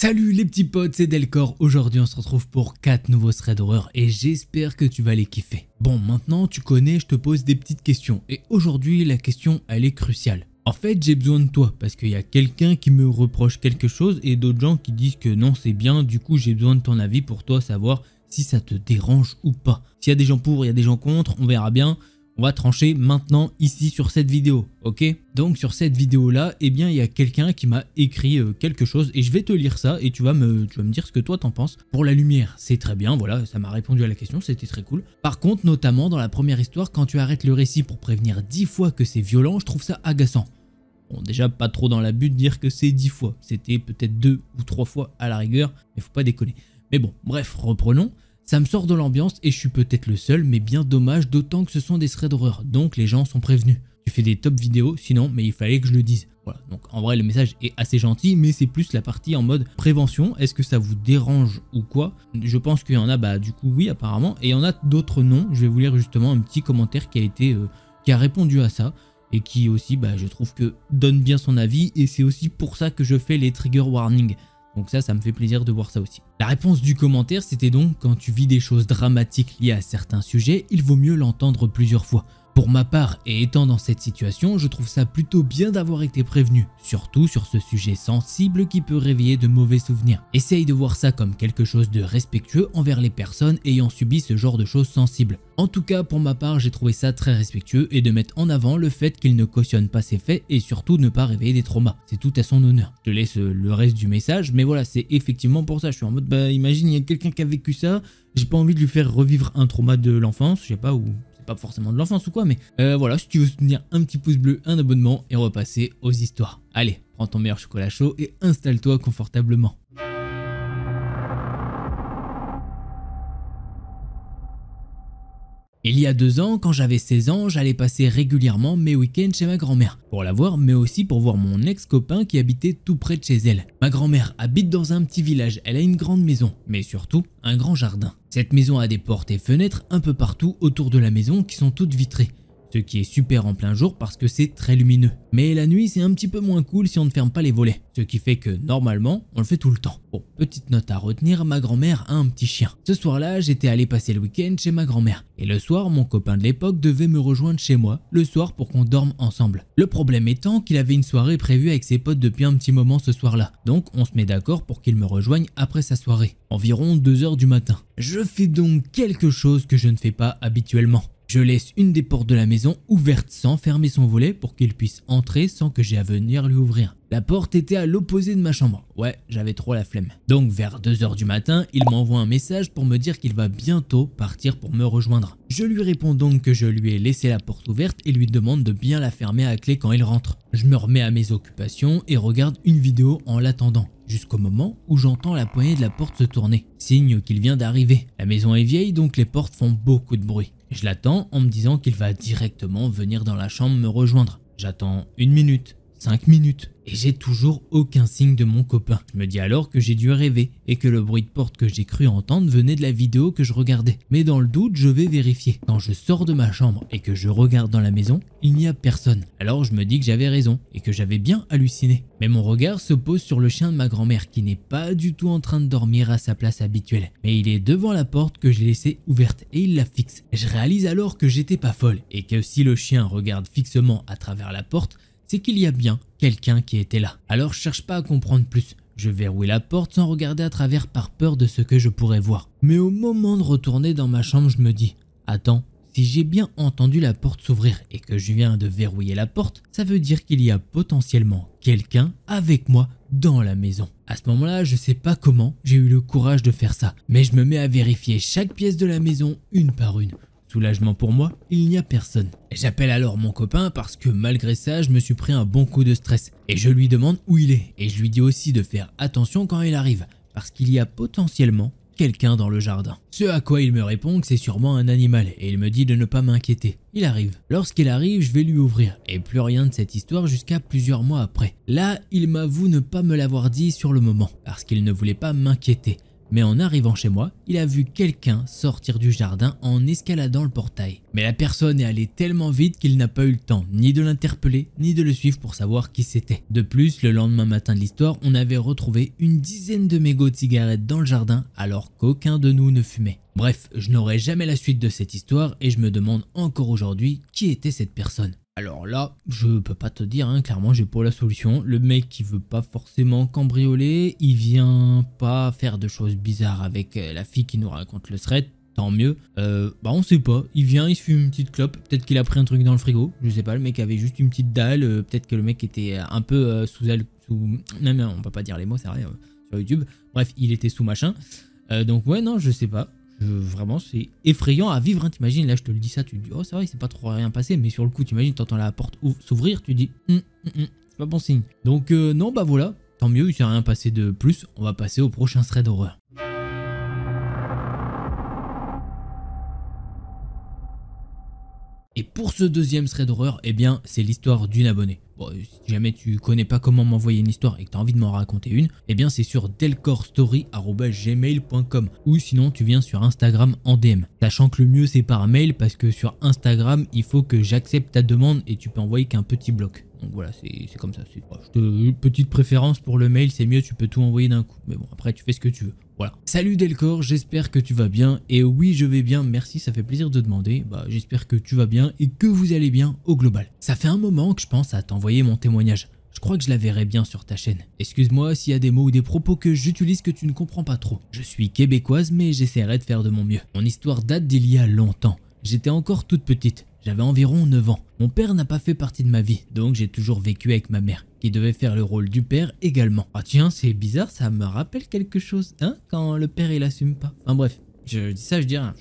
Salut les petits potes, c'est Delcor. Aujourd'hui on se retrouve pour 4 nouveaux threads d'horreur et j'espère que tu vas les kiffer. Bon, maintenant tu connais, je te pose des petites questions et aujourd'hui la question elle est cruciale. En fait j'ai besoin de toi parce qu'il y a quelqu'un qui me reproche quelque chose et d'autres gens qui disent que non c'est bien, du coup j'ai besoin de ton avis pour toi savoir si ça te dérange ou pas. S'il y a des gens pour, il y a des gens contre, on verra bien. On va trancher maintenant ici sur cette vidéo, ok? Donc sur cette vidéo là, eh bien il y a quelqu'un qui m'a écrit quelque chose et je vais te lire ça et tu vas me dire ce que toi t'en penses. Pour la lumière, c'est très bien, voilà, ça m'a répondu à la question, c'était très cool. Par contre, notamment dans la première histoire, quand tu arrêtes le récit pour prévenir 10 fois que c'est violent, je trouve ça agaçant. Bon, déjà pas trop dans la but de dire que c'est 10 fois, c'était peut-être 2 ou 3 fois à la rigueur, mais faut pas déconner. Mais bon, bref, reprenons. Ça me sort de l'ambiance et je suis peut-être le seul, mais bien dommage, d'autant que ce sont des threads d'horreur, donc les gens sont prévenus. Tu fais des top vidéos, sinon, mais il fallait que je le dise. Voilà, donc en vrai le message est assez gentil, mais c'est plus la partie en mode prévention. Est-ce que ça vous dérange ou quoi? Je pense qu'il y en a, bah du coup oui apparemment, et il y en a d'autres non. Je vais vous lire justement un petit commentaire qui a été, qui a répondu à ça, et qui aussi, bah je trouve que donne bien son avis, et c'est aussi pour ça que je fais les trigger warnings. Donc ça me fait plaisir de voir ça aussi. La réponse du commentaire, c'était donc quand tu vis des choses dramatiques liées à certains sujets, il vaut mieux l'entendre plusieurs fois. Pour ma part, et étant dans cette situation, je trouve ça plutôt bien d'avoir été prévenu, surtout sur ce sujet sensible qui peut réveiller de mauvais souvenirs. Essaye de voir ça comme quelque chose de respectueux envers les personnes ayant subi ce genre de choses sensibles. En tout cas, pour ma part, j'ai trouvé ça très respectueux et de mettre en avant le fait qu'il ne cautionne pas ses faits et surtout ne pas réveiller des traumas. C'est tout à son honneur. Je te laisse le reste du message, mais voilà, c'est effectivement pour ça. Je suis en mode, bah imagine, il y a quelqu'un qui a vécu ça, j'ai pas envie de lui faire revivre un trauma de l'enfance, je sais pas où... Pas forcément de l'enfance ou quoi, mais voilà, si tu veux soutenir, un petit pouce bleu, un abonnement et on va passer aux histoires. Allez, prends ton meilleur chocolat chaud et installe-toi confortablement. Il y a 2 ans, quand j'avais 16 ans, j'allais passer régulièrement mes week-ends chez ma grand-mère, pour la voir, mais aussi pour voir mon ex-copain qui habitait tout près de chez elle. Ma grand-mère habite dans un petit village, elle a une grande maison, mais surtout un grand jardin. Cette maison a des portes et fenêtres un peu partout autour de la maison qui sont toutes vitrées. Ce qui est super en plein jour parce que c'est très lumineux. Mais la nuit c'est un petit peu moins cool si on ne ferme pas les volets. Ce qui fait que normalement on le fait tout le temps. Bon, petite note à retenir, ma grand-mère a un petit chien. Ce soir-là j'étais allé passer le week-end chez ma grand-mère. Et le soir mon copain de l'époque devait me rejoindre chez moi le soir pour qu'on dorme ensemble. Le problème étant qu'il avait une soirée prévue avec ses potes depuis un petit moment ce soir-là. Donc on se met d'accord pour qu'il me rejoigne après sa soirée. Environ 2 h du matin. Je fais donc quelque chose que je ne fais pas habituellement. Je laisse une des portes de la maison ouverte sans fermer son volet pour qu'il puisse entrer sans que j'aie à venir lui ouvrir. La porte était à l'opposé de ma chambre. Ouais, j'avais trop la flemme. Donc vers 2 h du matin, il m'envoie un message pour me dire qu'il va bientôt partir pour me rejoindre. Je lui réponds donc que je lui ai laissé la porte ouverte et lui demande de bien la fermer à clé quand il rentre. Je me remets à mes occupations et regarde une vidéo en l'attendant. Jusqu'au moment où j'entends la poignée de la porte se tourner. Signe qu'il vient d'arriver. La maison est vieille donc les portes font beaucoup de bruit. Je l'attends en me disant qu'il va directement venir dans la chambre me rejoindre. J'attends 1 minute, 5 minutes et j'ai toujours aucun signe de mon copain. Je me dis alors que j'ai dû rêver et que le bruit de porte que j'ai cru entendre venait de la vidéo que je regardais. Mais dans le doute, je vais vérifier. Quand je sors de ma chambre et que je regarde dans la maison, il n'y a personne. Alors je me dis que j'avais raison et que j'avais bien halluciné. Mais mon regard se pose sur le chien de ma grand-mère qui n'est pas du tout en train de dormir à sa place habituelle. Mais il est devant la porte que j'ai laissée ouverte et il la fixe. Je réalise alors que j'étais pas folle et que si le chien regarde fixement à travers la porte, c'est qu'il y a bien quelqu'un qui était là. Alors je cherche pas à comprendre plus. Je verrouille la porte sans regarder à travers par peur de ce que je pourrais voir. Mais au moment de retourner dans ma chambre, je me dis « Attends, si j'ai bien entendu la porte s'ouvrir et que je viens de verrouiller la porte, ça veut dire qu'il y a potentiellement quelqu'un avec moi dans la maison. » À ce moment-là, je sais pas comment j'ai eu le courage de faire ça, mais je me mets à vérifier chaque pièce de la maison une par une. Soulagement pour moi, il n'y a personne. J'appelle alors mon copain parce que malgré ça, je me suis pris un bon coup de stress. Et je lui demande où il est. Et je lui dis aussi de faire attention quand il arrive, parce qu'il y a potentiellement quelqu'un dans le jardin. Ce à quoi il me répond que c'est sûrement un animal et il me dit de ne pas m'inquiéter. Il arrive. Lorsqu'il arrive, je vais lui ouvrir. Et plus rien de cette histoire jusqu'à plusieurs mois après. Là, il m'avoue ne pas me l'avoir dit sur le moment, parce qu'il ne voulait pas m'inquiéter. Mais en arrivant chez moi, il a vu quelqu'un sortir du jardin en escaladant le portail. Mais la personne est allée tellement vite qu'il n'a pas eu le temps ni de l'interpeller, ni de le suivre pour savoir qui c'était. De plus, le lendemain matin de l'histoire, on avait retrouvé une dizaine de mégots de cigarettes dans le jardin alors qu'aucun de nous ne fumait. Bref, je n'aurai jamais la suite de cette histoire et je me demande encore aujourd'hui qui était cette personne. Alors là, je peux pas te dire, hein, clairement j'ai pas la solution. Le mec qui veut pas forcément cambrioler, il vient pas faire de choses bizarres avec la fille qui nous raconte le thread, tant mieux. On sait pas, il vient, il se fume une petite clope, peut-être qu'il a pris un truc dans le frigo, je sais pas, le mec avait juste une petite dalle, peut-être que le mec était un peu non, on peut pas dire les mots, c'est rien sur YouTube. Bref, il était sous machin. Donc ouais, non, je sais pas. Vraiment, c'est effrayant à vivre, hein. T'imagines, là je te le dis ça, tu te dis oh c'est vrai, c'est pas trop rien passé, mais sur le coup t'imagines, t'entends la porte s'ouvrir, tu dis c'est pas bon signe. Donc non, bah voilà, tant mieux, il s'est rien passé de plus, on va passer au prochain thread d'horreur. Et pour ce deuxième thread d'horreur, eh bien c'est l'histoire d'une abonnée. Bon, si jamais tu connais pas comment m'envoyer une histoire et que tu as envie de m'en raconter une, eh bien c'est sur delcorstory@gmail.com ou sinon tu viens sur Instagram en DM. Sachant que le mieux c'est par mail parce que sur Instagram il faut que j'accepte ta demande et tu peux envoyer qu'un petit bloc. Donc voilà, c'est comme ça. Petite préférence pour le mail, c'est mieux, tu peux tout envoyer d'un coup. Mais bon, après tu fais ce que tu veux. Voilà. Salut Delcor, j'espère que tu vas bien. Et oui, je vais bien, merci, ça fait plaisir de demander. Bah, j'espère que tu vas bien et que vous allez bien au global. Ça fait un moment que je pense à t'envoyer mon témoignage. Je crois que je la verrai bien sur ta chaîne. Excuse-moi s'il y a des mots ou des propos que j'utilise que tu ne comprends pas trop. Je suis québécoise, mais j'essaierai de faire de mon mieux. Mon histoire date d'il y a longtemps. J'étais encore toute petite. J'avais environ 9 ans. Mon père n'a pas fait partie de ma vie, donc j'ai toujours vécu avec ma mère, qui devait faire le rôle du père également. Ah tiens, c'est bizarre, ça me rappelle quelque chose, hein, quand le père il assume pas. Enfin bref, je dis ça, je dis rien.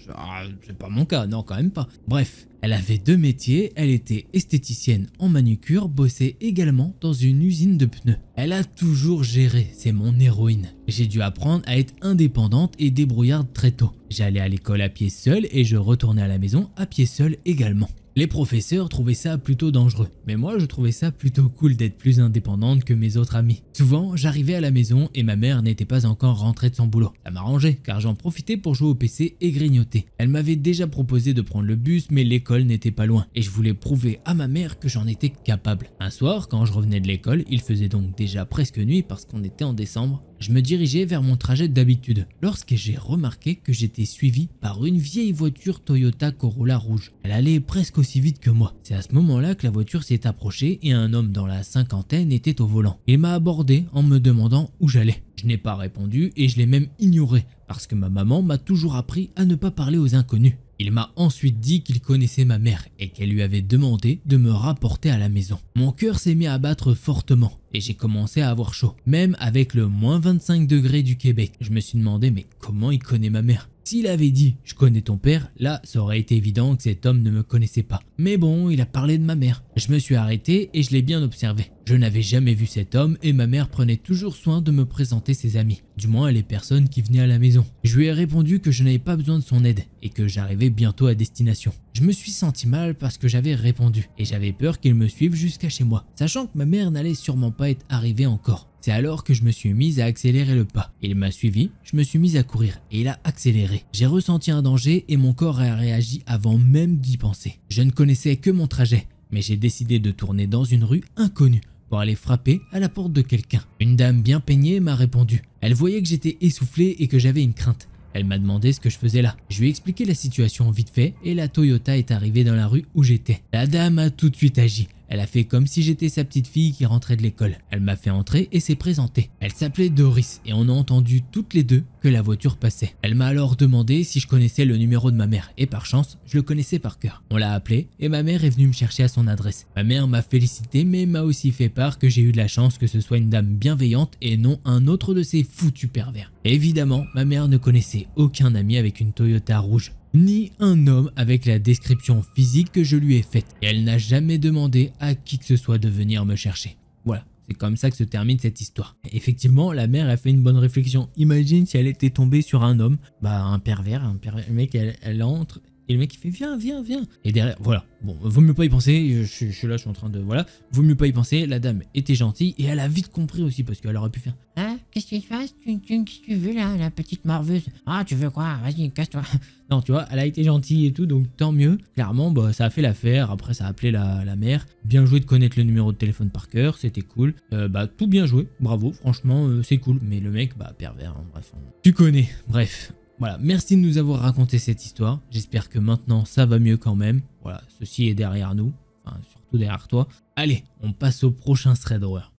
C'est pas mon cas, non quand même pas. Bref, elle avait 2 métiers, elle était esthéticienne en manucure, bossait également dans une usine de pneus. Elle a toujours géré, c'est mon héroïne. J'ai dû apprendre à être indépendante et débrouillarde très tôt. J'allais à l'école à pied seul et je retournais à la maison à pied seul également. Les professeurs trouvaient ça plutôt dangereux, mais moi je trouvais ça plutôt cool d'être plus indépendante que mes autres amis. Souvent, j'arrivais à la maison et ma mère n'était pas encore rentrée de son boulot. Ça m'arrangeait car j'en profitais pour jouer au PC et grignoter. Elle m'avait déjà proposé de prendre le bus mais l'école n'était pas loin et je voulais prouver à ma mère que j'en étais capable. Un soir, quand je revenais de l'école, il faisait donc déjà presque nuit parce qu'on était en décembre, je me dirigeais vers mon trajet d'habitude lorsque j'ai remarqué que j'étais suivi par une vieille voiture Toyota Corolla rouge. Elle allait presque aussi vite que moi. C'est à ce moment-là que la voiture s'est approchée et un homme dans la cinquantaine était au volant. Il m'a abordé en me demandant où j'allais. Je n'ai pas répondu et je l'ai même ignoré parce que ma maman m'a toujours appris à ne pas parler aux inconnus. Il m'a ensuite dit qu'il connaissait ma mère et qu'elle lui avait demandé de me rapporter à la maison. Mon cœur s'est mis à battre fortement et j'ai commencé à avoir chaud, même avec le moins 25 degrés du Québec. Je me suis demandé mais comment il connaît ma mère ? S'il avait dit « je connais ton père », là ça aurait été évident que cet homme ne me connaissait pas. Mais bon, il a parlé de ma mère. Je me suis arrêté et je l'ai bien observé. Je n'avais jamais vu cet homme et ma mère prenait toujours soin de me présenter ses amis, du moins les personnes qui venaient à la maison. Je lui ai répondu que je n'avais pas besoin de son aide et que j'arrivais bientôt à destination. Je me suis senti mal parce que j'avais répondu et j'avais peur qu'il me suive jusqu'à chez moi, sachant que ma mère n'allait sûrement pas être arrivée encore. C'est alors que je me suis mise à accélérer le pas. Il m'a suivi, je me suis mise à courir et il a accéléré. J'ai ressenti un danger et mon corps a réagi avant même d'y penser. Je ne connaissais que mon trajet, mais j'ai décidé de tourner dans une rue inconnue pour aller frapper à la porte de quelqu'un. Une dame bien peignée m'a répondu. Elle voyait que j'étais essoufflé et que j'avais une crainte. Elle m'a demandé ce que je faisais là. Je lui ai expliqué la situation vite fait et la Toyota est arrivée dans la rue où j'étais. La dame a tout de suite agi. Elle a fait comme si j'étais sa petite fille qui rentrait de l'école. Elle m'a fait entrer et s'est présentée. Elle s'appelait Doris et on a entendu toutes les deux que la voiture passait. Elle m'a alors demandé si je connaissais le numéro de ma mère et par chance, je le connaissais par cœur. On l'a appelé et ma mère est venue me chercher à son adresse. Ma mère m'a félicité mais m'a aussi fait part que j'ai eu de la chance que ce soit une dame bienveillante et non un autre de ces foutus pervers. Évidemment, ma mère ne connaissait aucun ami avec une Toyota rouge, ni un homme avec la description physique que je lui ai faite. Et elle n'a jamais demandé à qui que ce soit de venir me chercher. Voilà, c'est comme ça que se termine cette histoire. Et effectivement, la mère a fait une bonne réflexion. Imagine si elle était tombée sur un homme, un pervers, le mec elle entre Et le mec il fait viens, viens, viens. Et derrière, voilà, bon, vaut mieux pas y penser, je suis là, je suis en train de, voilà, vaut mieux pas y penser, la dame était gentille et elle a vite compris aussi parce qu'elle aurait pu faire Hein? Qu'est-ce qui se passe? Qu'est-ce que tu veux là, la petite morveuse? Ah, tu veux quoi? Vas-y, casse-toi. Non, tu vois, elle a été gentille et tout, donc tant mieux. Clairement, bah, ça a fait l'affaire. Après, ça a appelé la mère. Bien joué de connaître le numéro de téléphone par cœur, c'était cool. Bah, tout bien joué, bravo, franchement, c'est cool. Mais le mec, bah, pervers, hein, bref. Tu connais, bref. Voilà, merci de nous avoir raconté cette histoire. J'espère que maintenant, ça va mieux quand même. Voilà, ceci est derrière nous, enfin, surtout derrière toi. Allez, on passe au prochain thread d'horreur.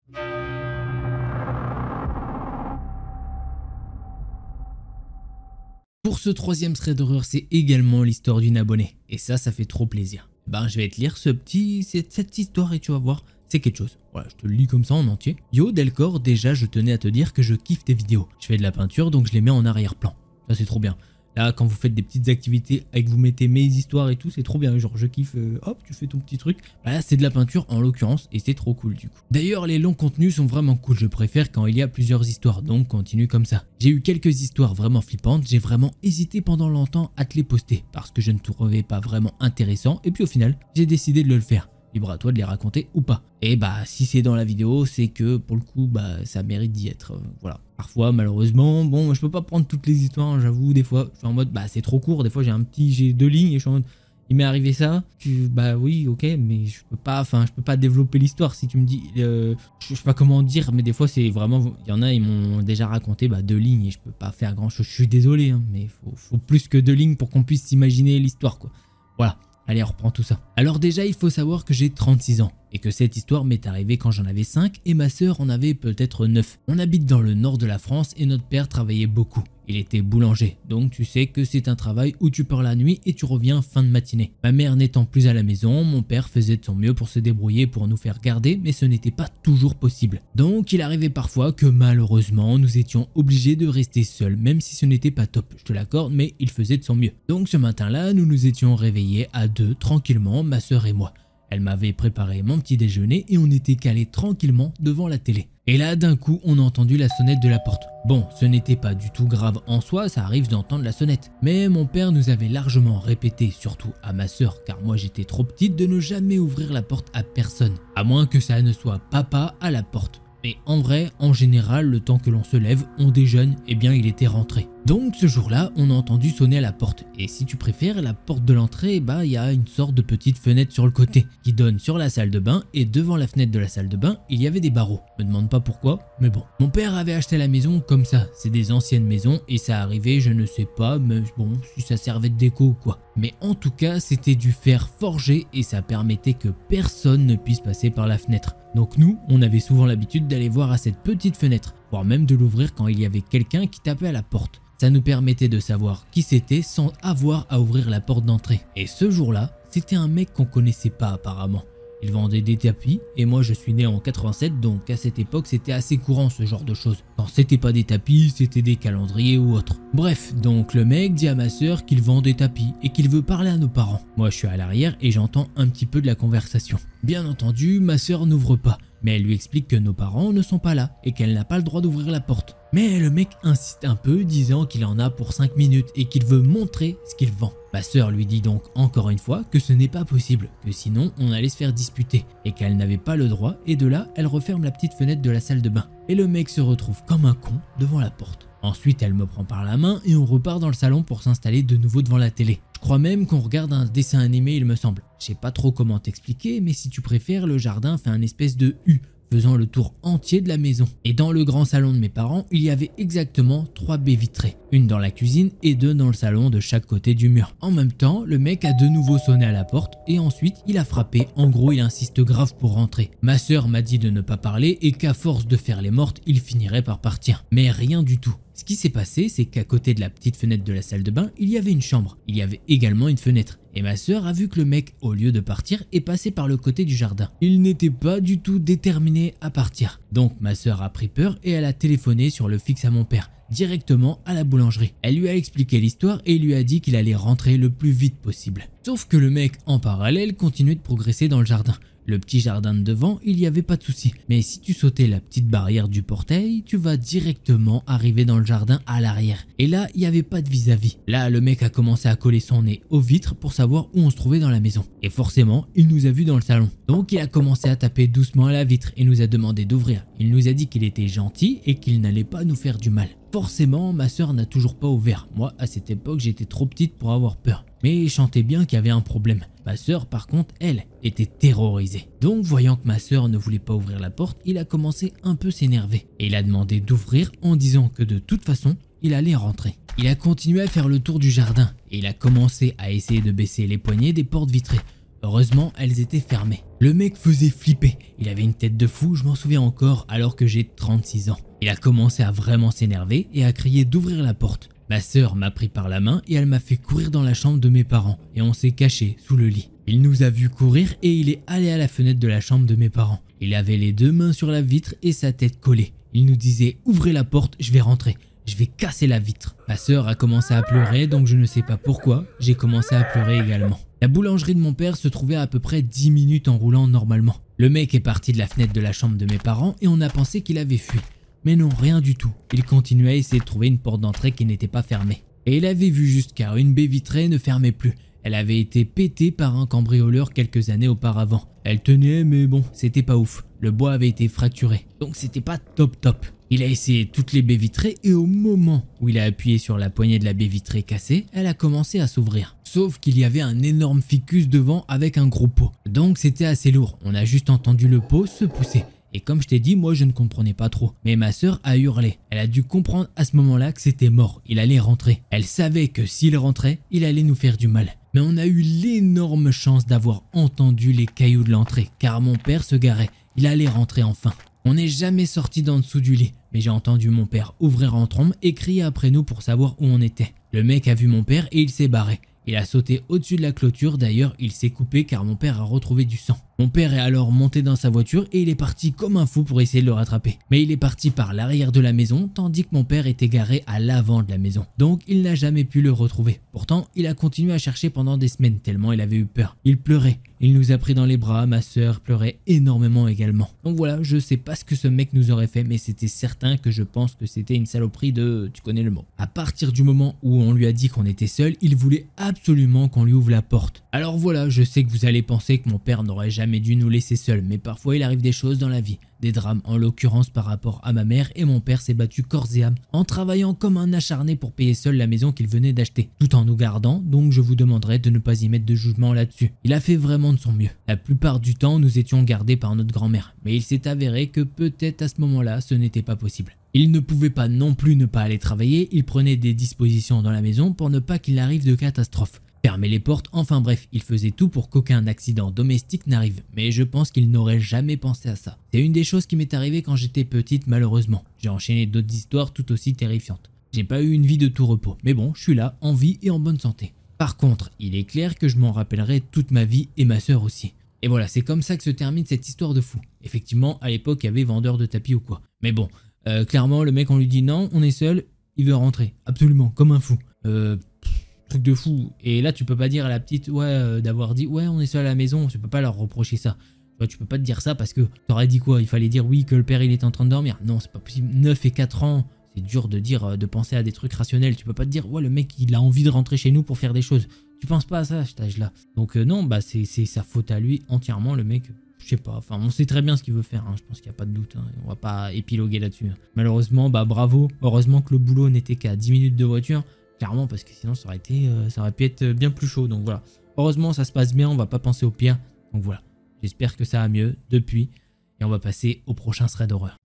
Pour ce troisième thread d'horreur, c'est également l'histoire d'une abonnée. Et ça fait trop plaisir. Ben, je vais te lire cette histoire et tu vas voir, c'est quelque chose. Voilà, je te le lis comme ça en entier. Yo Delcor, déjà je tenais à te dire que je kiffe tes vidéos. Je fais de la peinture donc je les mets en arrière-plan. Ça c'est trop bien. Là, quand vous faites des petites activités et que vous mettez mes histoires et tout, c'est trop bien. Genre, je kiffe, hop, tu fais ton petit truc. Bah là, c'est de la peinture en l'occurrence et c'est trop cool du coup. D'ailleurs, les longs contenus sont vraiment cool. Je préfère quand il y a plusieurs histoires, donc continue comme ça. J'ai eu quelques histoires vraiment flippantes. J'ai vraiment hésité pendant longtemps à te les poster parce que je ne trouvais pas vraiment intéressant. Et puis au final, j'ai décidé de le faire. Libre à toi de les raconter ou pas. Et bah si c'est dans la vidéo, c'est que pour le coup bah ça mérite d'y être. Voilà. Parfois malheureusement, bon je peux pas prendre toutes les histoires, hein, j'avoue des fois. Je suis en mode bah c'est trop court, des fois j'ai 2 lignes et je suis en mode il m'est arrivé ça. Bah oui ok mais je peux pas développer l'histoire si tu me dis je sais pas comment dire mais des fois c'est vraiment il y en a ils m'ont déjà raconté 2 lignes et je peux pas faire grand chose. Je suis désolé hein, mais faut plus que 2 lignes pour qu'on puisse s'imaginer l'histoire quoi. Voilà. Allez, on reprend tout ça. Alors déjà, il faut savoir que j'ai 36 ans et que cette histoire m'est arrivée quand j'en avais 5 et ma sœur en avait peut-être 9. On habite dans le nord de la France et notre père travaillait beaucoup. Il était boulanger, donc tu sais que c'est un travail où tu pars la nuit et tu reviens fin de matinée. Ma mère n'étant plus à la maison, mon père faisait de son mieux pour se débrouiller pour nous faire garder, mais ce n'était pas toujours possible. Donc il arrivait parfois que malheureusement nous étions obligés de rester seuls, même si ce n'était pas top, je te l'accorde, mais il faisait de son mieux. Donc ce matin-là, nous nous étions réveillés à 2 tranquillement, ma sœur et moi. Elle m'avait préparé mon petit déjeuner et on était calés tranquillement devant la télé. Et là, d'un coup, on a entendu la sonnette de la porte. Bon, ce n'était pas du tout grave en soi, ça arrive d'entendre la sonnette. Mais mon père nous avait largement répété, surtout à ma sœur, car moi j'étais trop petite, de ne jamais ouvrir la porte à personne. À moins que ça ne soit papa à la porte. Mais en vrai, en général, le temps que l'on se lève, on déjeune, et bien il était rentré. Donc ce jour-là, on a entendu sonner à la porte. Et si tu préfères, la porte de l'entrée, bah il y a une sorte de petite fenêtre sur le côté qui donne sur la salle de bain et devant la fenêtre de la salle de bain, il y avait des barreaux. Me demande pas pourquoi, mais bon. Mon père avait acheté la maison comme ça. C'est des anciennes maisons et ça arrivait, je ne sais pas, mais bon, si ça servait de déco ou quoi. Mais en tout cas, c'était du fer forgé et ça permettait que personne ne puisse passer par la fenêtre. Donc nous, on avait souvent l'habitude d'aller voir à cette petite fenêtre, voire même de l'ouvrir quand il y avait quelqu'un qui tapait à la porte. Ça nous permettait de savoir qui c'était sans avoir à ouvrir la porte d'entrée. Et ce jour-là, c'était un mec qu'on connaissait pas apparemment. Il vendait des tapis et moi je suis né en 87 donc à cette époque c'était assez courant ce genre de choses. Quand c'était pas des tapis, c'était des calendriers ou autre. Bref, donc le mec dit à ma sœur qu'il vend des tapis et qu'il veut parler à nos parents. Moi je suis à l'arrière et j'entends un petit peu de la conversation. Bien entendu, ma sœur n'ouvre pas, mais elle lui explique que nos parents ne sont pas là et qu'elle n'a pas le droit d'ouvrir la porte. Mais le mec insiste un peu disant qu'il en a pour 5 minutes et qu'il veut montrer ce qu'il vend. Ma sœur lui dit donc encore une fois que ce n'est pas possible, que sinon on allait se faire disputer et qu'elle n'avait pas le droit et de là elle referme la petite fenêtre de la salle de bain. Et le mec se retrouve comme un con devant la porte. Ensuite elle me prend par la main et on repart dans le salon pour s'installer de nouveau devant la télé. Je crois même qu'on regarde un dessin animé il me semble. Je sais pas trop comment t'expliquer mais si tu préfères le jardin fait un espèce de U, faisant le tour entier de la maison. Et dans le grand salon de mes parents, il y avait exactement 3 baies vitrées, une dans la cuisine et 2 dans le salon de chaque côté du mur. En même temps, le mec a de nouveau sonné à la porte et ensuite il a frappé, en gros il insiste grave pour rentrer. Ma sœur m'a dit de ne pas parler et qu'à force de faire les mortes, il finirait par partir. Mais rien du tout. Ce qui s'est passé, c'est qu'à côté de la petite fenêtre de la salle de bain, il y avait une chambre. Il y avait également une fenêtre. Et ma sœur a vu que le mec, au lieu de partir, est passé par le côté du jardin. Il n'était pas du tout déterminé à partir. Donc ma sœur a pris peur et elle a téléphoné sur le fixe à mon père, directement à la boulangerie. Elle lui a expliqué l'histoire et il lui a dit qu'il allait rentrer le plus vite possible. Sauf que le mec, en parallèle, continuait de progresser dans le jardin. Le petit jardin de devant, il n'y avait pas de souci. Mais si tu sautais la petite barrière du portail, tu vas directement arriver dans le jardin à l'arrière. Et là, il n'y avait pas de vis-à-vis. Là, le mec a commencé à coller son nez aux vitres pour savoir où on se trouvait dans la maison. Et forcément, il nous a vus dans le salon. Donc il a commencé à taper doucement à la vitre et nous a demandé d'ouvrir. Il nous a dit qu'il était gentil et qu'il n'allait pas nous faire du mal. Forcément, ma sœur n'a toujours pas ouvert. Moi, à cette époque, j'étais trop petite pour avoir peur. Mais je sentais bien qu'il y avait un problème. Ma sœur, par contre, elle, était terrorisée. Donc, voyant que ma sœur ne voulait pas ouvrir la porte, il a commencé un peu s'énerver. Et il a demandé d'ouvrir en disant que de toute façon, il allait rentrer. Il a continué à faire le tour du jardin et il a commencé à essayer de baisser les poignées des portes vitrées. Heureusement, elles étaient fermées. Le mec faisait flipper. Il avait une tête de fou, je m'en souviens encore, alors que j'ai 36 ans. Il a commencé à vraiment s'énerver et à crier d'ouvrir la porte. Ma sœur m'a pris par la main et elle m'a fait courir dans la chambre de mes parents et on s'est caché sous le lit. Il nous a vu courir et il est allé à la fenêtre de la chambre de mes parents. Il avait les deux mains sur la vitre et sa tête collée. Il nous disait « Ouvrez la porte, je vais rentrer. Je vais casser la vitre ». Ma sœur a commencé à pleurer, donc je ne sais pas pourquoi, j'ai commencé à pleurer également. La boulangerie de mon père se trouvait à peu près 10 minutes en roulant normalement. Le mec est parti de la fenêtre de la chambre de mes parents et on a pensé qu'il avait fui. Mais non, rien du tout. Il continuait à essayer de trouver une porte d'entrée qui n'était pas fermée. Et il avait vu juste car une baie vitrée ne fermait plus. Elle avait été pétée par un cambrioleur quelques années auparavant. Elle tenait mais bon, c'était pas ouf. Le bois avait été fracturé, donc c'était pas top. Il a essayé toutes les baies vitrées et au moment où il a appuyé sur la poignée de la baie vitrée cassée, elle a commencé à s'ouvrir. Sauf qu'il y avait un énorme ficus devant avec un gros pot. Donc c'était assez lourd, on a juste entendu le pot se pousser. Et comme je t'ai dit, moi je ne comprenais pas trop. Mais ma sœur a hurlé. Elle a dû comprendre à ce moment-là que c'était mort. Il allait rentrer. Elle savait que s'il rentrait, il allait nous faire du mal. Mais on a eu l'énorme chance d'avoir entendu les cailloux de l'entrée. Car mon père se garait. Il allait rentrer enfin. On n'est jamais sorti d'en dessous du lit. Mais j'ai entendu mon père ouvrir en trombe et crier après nous pour savoir où on était. Le mec a vu mon père et il s'est barré. Il a sauté au-dessus de la clôture, d'ailleurs il s'est coupé car mon père a retrouvé du sang. Mon père est alors monté dans sa voiture et il est parti comme un fou pour essayer de le rattraper. Mais il est parti par l'arrière de la maison tandis que mon père était garé à l'avant de la maison. Donc il n'a jamais pu le retrouver. Pourtant il a continué à chercher pendant des semaines tellement il avait eu peur. Il pleurait, il nous a pris dans les bras, ma sœur pleurait énormément également. Donc voilà, je sais pas ce que ce mec nous aurait fait mais c'était certain que je pense que c'était une saloperie de... tu connais le mot. À partir du moment où on lui a dit qu'on était seul, il voulait absolument qu'on lui ouvre la porte. Alors voilà, je sais que vous allez penser que mon père n'aurait jamais dû nous laisser seuls, mais parfois il arrive des choses dans la vie, des drames en l'occurrence par rapport à ma mère et mon père s'est battu corps et âme en travaillant comme un acharné pour payer seul la maison qu'il venait d'acheter, tout en nous gardant, donc je vous demanderai de ne pas y mettre de jugement là-dessus. Il a fait vraiment de son mieux. La plupart du temps nous étions gardés par notre grand-mère, mais il s'est avéré que peut-être à ce moment-là ce n'était pas possible. Il ne pouvait pas non plus ne pas aller travailler, il prenait des dispositions dans la maison pour ne pas qu'il arrive de catastrophe. Fermer les portes, enfin bref, il faisait tout pour qu'aucun accident domestique n'arrive, mais je pense qu'il n'aurait jamais pensé à ça. C'est une des choses qui m'est arrivée quand j'étais petite malheureusement. J'ai enchaîné d'autres histoires tout aussi terrifiantes. J'ai pas eu une vie de tout repos, mais bon, je suis là, en vie et en bonne santé. Par contre, il est clair que je m'en rappellerai toute ma vie et ma sœur aussi. Et voilà, c'est comme ça que se termine cette histoire de fou. Effectivement, à l'époque, il y avait vendeur de tapis ou quoi. Mais bon, clairement, le mec, on lui dit non, on est seul, il veut rentrer. Absolument, comme un fou. Truc de fou. Et là, tu peux pas dire à la petite, ouais, d'avoir dit, ouais, on est seul à la maison, tu peux pas leur reprocher ça. Tu peux pas te dire ça parce que t'aurais dit quoi? Il fallait dire oui, que le père, il est en train de dormir. Non, c'est pas possible. 9 et 4 ans, c'est dur de dire, de penser à des trucs rationnels. Tu peux pas te dire, ouais, le mec, il a envie de rentrer chez nous pour faire des choses. Tu penses pas à ça à cet âge-là. Donc non, bah c'est sa faute à lui entièrement, le mec. Je sais pas, enfin on sait très bien ce qu'il veut faire, hein. Je pense qu'il n'y a pas de doute, hein. On va pas épiloguer là-dessus. Malheureusement, bah bravo, heureusement que le boulot n'était qu'à 10 minutes de voiture, clairement parce que sinon ça aurait pu être bien plus chaud, donc voilà. Heureusement ça se passe bien, on va pas penser au pire, donc voilà. J'espère que ça va mieux depuis, et on va passer au prochain thread d'horreur.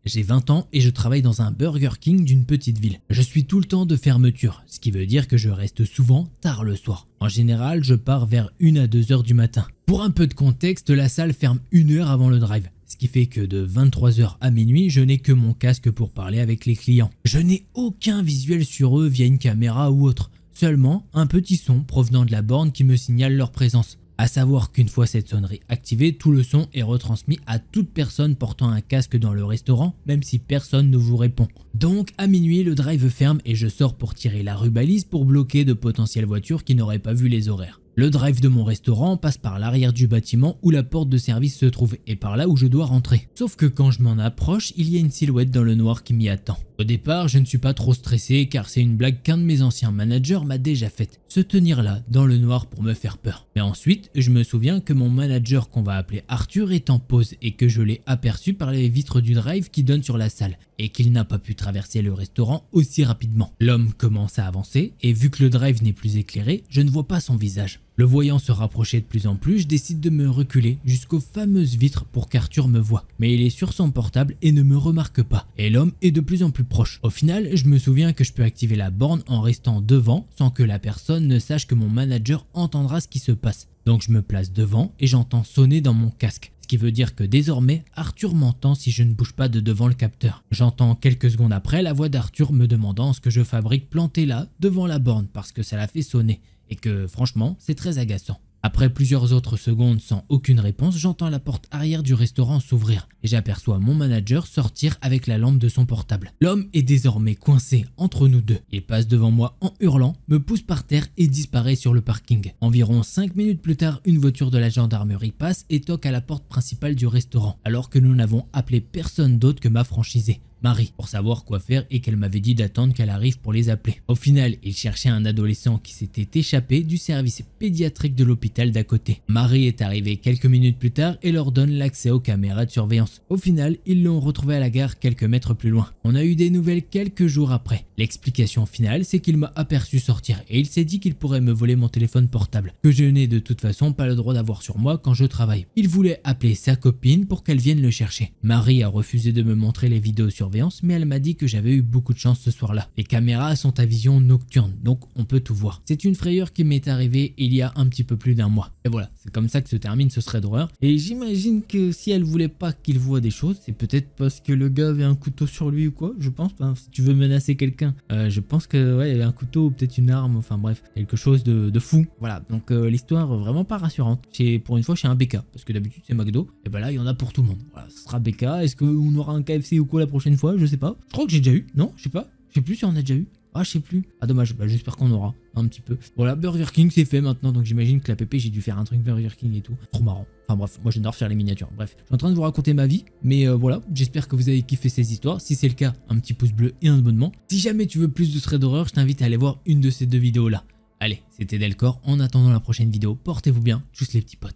J'ai 20 ans et je travaille dans un Burger King d'une petite ville. Je suis tout le temps de fermeture, ce qui veut dire que je reste souvent tard le soir. En général, je pars vers 1 à 2 heures du matin. Pour un peu de contexte, la salle ferme 1 heure avant le drive. Ce qui fait que de 23 h à minuit, je n'ai que mon casque pour parler avec les clients. Je n'ai aucun visuel sur eux via une caméra ou autre. Seulement un petit son provenant de la borne qui me signale leur présence. À savoir qu'une fois cette sonnerie activée, tout le son est retransmis à toute personne portant un casque dans le restaurant, même si personne ne vous répond. Donc à minuit, le drive ferme et je sors pour tirer la rubalise pour bloquer de potentielles voitures qui n'auraient pas vu les horaires. Le drive de mon restaurant passe par l'arrière du bâtiment où la porte de service se trouve et par là où je dois rentrer. Sauf que quand je m'en approche, il y a une silhouette dans le noir qui m'y attend. Au départ, je ne suis pas trop stressé car c'est une blague qu'un de mes anciens managers m'a déjà faite. Se tenir là, dans le noir pour me faire peur. Mais ensuite, je me souviens que mon manager qu'on va appeler Arthur est en pause et que je l'ai aperçu par les vitres du drive qui donnent sur la salle et qu'il n'a pas pu traverser le restaurant aussi rapidement. L'homme commence à avancer et vu que le drive n'est plus éclairé, je ne vois pas son visage. Le voyant se rapprocher de plus en plus, je décide de me reculer jusqu'aux fameuses vitres pour qu'Arthur me voie. Mais il est sur son portable et ne me remarque pas. Et l'homme est de plus en plus proche. Au final, je me souviens que je peux activer la borne en restant devant sans que la personne ne sache que mon manager entendra ce qui se passe. Donc je me place devant et j'entends sonner dans mon casque. Ce qui veut dire que désormais, Arthur m'entend si je ne bouge pas de devant le capteur. J'entends quelques secondes après la voix d'Arthur me demandant ce que je fabrique planté là, devant la borne, parce que ça l'a fait sonner. Et que franchement, c'est très agaçant. Après plusieurs autres secondes sans aucune réponse, j'entends la porte arrière du restaurant s'ouvrir et j'aperçois mon manager sortir avec la lampe de son portable. L'homme est désormais coincé entre nous deux. Il passe devant moi en hurlant, me pousse par terre et disparaît sur le parking. Environ 5 minutes plus tard, une voiture de la gendarmerie passe et toque à la porte principale du restaurant, alors que nous n'avons appelé personne d'autre que ma franchisée, Marie, pour savoir quoi faire et qu'elle m'avait dit d'attendre qu'elle arrive pour les appeler. Au final, il cherchait un adolescent qui s'était échappé du service pédiatrique de l'hôpital d'à côté. Marie est arrivée quelques minutes plus tard et leur donne l'accès aux caméras de surveillance. Au final, ils l'ont retrouvé à la gare quelques mètres plus loin. On a eu des nouvelles quelques jours après. L'explication finale, c'est qu'il m'a aperçu sortir et il s'est dit qu'il pourrait me voler mon téléphone portable, que je n'ai de toute façon pas le droit d'avoir sur moi quand je travaille. Il voulait appeler sa copine pour qu'elle vienne le chercher. Marie a refusé de me montrer les vidéos surveillance, mais elle m'a dit que j'avais eu beaucoup de chance ce soir-là. Les caméras sont à vision nocturne, donc on peut tout voir. C'est une frayeur qui m'est arrivée il y a un petit peu plus d'un mois. Et voilà, c'est comme ça que se termine ce thread d'horreur. Et j'imagine que si elle voulait pas qu'il voit des choses, c'est peut-être parce que le gars avait un couteau sur lui ou quoi, je pense. Enfin, si tu veux menacer quelqu'un, je pense que ouais, il avait un couteau ou peut-être une arme, enfin bref, quelque chose de fou. Voilà, donc l'histoire vraiment pas rassurante. Pour une fois chez un BK, parce que d'habitude c'est McDo, et ben là il y en a pour tout le monde. Voilà, ce sera BK. Est-ce qu'on aura un KFC ou quoi la prochaine fois? Je sais pas. Je crois que j'ai déjà eu, non? Je sais pas. Je sais plus si on a déjà eu. Ah, je sais plus. Ah, dommage. Bah, j'espère qu'on aura un petit peu. Voilà, Burger King, c'est fait maintenant. Donc, j'imagine que la PP, j'ai dû faire un truc Burger King et tout. Trop marrant. Enfin, bref, moi, j'adore faire les miniatures. Bref, je suis en train de vous raconter ma vie. Mais voilà, j'espère que vous avez kiffé ces histoires. Si c'est le cas, un petit pouce bleu et un abonnement. Si jamais tu veux plus de threads d'horreur, je t'invite à aller voir une de ces deux vidéos-là. Allez, c'était Delcor. En attendant la prochaine vidéo, portez-vous bien. Juste les petits potes.